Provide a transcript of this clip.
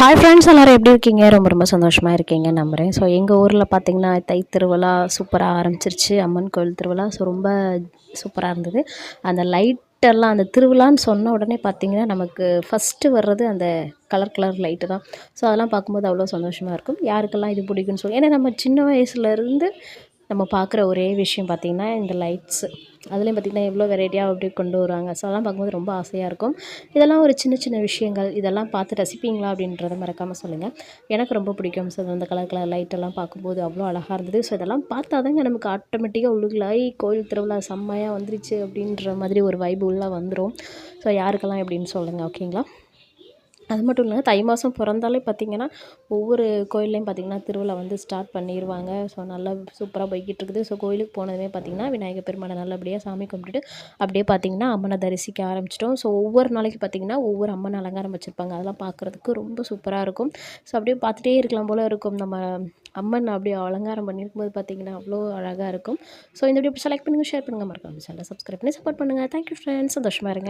Hi friends, எல்லோரும் எப்படி இருக்கீங்க? ரொம்ப ரொம்ப சந்தோஷமாக இருக்கீங்க நம்புகிறேன். ஸோ எங்கள் ஊரில் பார்த்திங்கன்னா தை திருவிழா சூப்பராக ஆரம்பிச்சிருச்சு. அம்மன் கோயில் திருவிழா. ஸோ ரொம்ப சூப்பராக இருந்தது. அந்த லைட்டெல்லாம் அந்த திருவிழான்னு சொன்ன உடனே பார்த்திங்கன்னா நமக்கு ஃபஸ்ட்டு வர்றது அந்த கலர் கலர் லைட்டு தான். ஸோ அதெல்லாம் பார்க்கும்போது அவ்வளோ சந்தோஷமாக இருக்கும். யாருக்கெல்லாம் இது பிடிக்குன்னு சொல்லி, ஏன்னா நம்ம சின்ன வயசுலேருந்து நம்ம பார்க்குற ஒரே விஷயம் பார்த்திங்கன்னா இந்த லைட்ஸு. அதுலேயும் பார்த்திங்கன்னா எவ்வளோ வெரைட்டியாக அப்படி கொண்டு வருவாங்க. ஸோ அதெல்லாம் பார்க்கும்போது ரொம்ப ஆசையாக இருக்கும். இதெல்லாம் ஒரு சின்ன சின்ன விஷயங்கள். இதெல்லாம் பார்த்து ரசிப்பீங்களா அப்படின்றத மறக்காமல் சொல்லுங்கள். எனக்கு ரொம்ப பிடிக்கும். ஸோ அந்த கலர் கலர் லைட்டெல்லாம் பார்க்கும்போது அவ்வளோ அழகாக இருந்தது. ஸோ இதெல்லாம் பார்த்தா தாங்க நமக்கு ஆட்டோமேட்டிக்காக உள்ளுக்குள்ள கோயில் திருவிழா செம்மையாக வந்துருச்சு அப்படின்ற மாதிரி ஒரு வைப்பு உள்ளே வந்துடும். ஸோ யாருக்கெல்லாம் எப்படின்னு சொல்லுங்கள், ஓகேங்களா? அது மட்டும் இல்லைங்க, தை மாதம் பிறந்தாலே பார்த்திங்கன்னா ஒவ்வொரு கோயில்லையும் பார்த்திங்கன்னா திருவிழா வந்து ஸ்டார்ட் பண்ணிடுவாங்க. ஸோ நல்லா சூப்பராக போய்கிட்டு இருக்குது. ஸோ கோயிலுக்கு போனதுமே பார்த்திங்கன்னா விநாயகர் பெருமானை நல்லபடியாக சாமி கும்பிட்டுட்டு அப்படியே பார்த்திங்கன்னா அம்மனை தரிசிக்க ஆரம்பிச்சிட்டோம். ஸோ ஒவ்வொரு நாளைக்கு பார்த்திங்கன்னா ஒவ்வொரு அம்மன் அலங்காரம் வச்சுருப்பாங்க. அதெல்லாம் பார்க்குறதுக்கு ரொம்ப சூப்பராக இருக்கும். ஸோ அப்படியே பார்த்துட்டே இருக்கலாம் போல் இருக்கும். நம்ம அம்மன் அப்படியே அலங்காரம் பண்ணியிருக்கும்போது பார்த்திங்கன்னா அவ்வளோ அழகாக இருக்கும். ஸோ இந்த வீடியோ செலக்ட் பண்ணுங்கள், ஷேர் பண்ணுங்கள், மறக்காம சேனலை சப்ஸ்கிரைப் பண்ணி சப்போர்ட் பண்ணுங்கள். தேங்க்யூ ஃப்ரெண்ட்ஸ், சந்தோஷமாக இருங்க.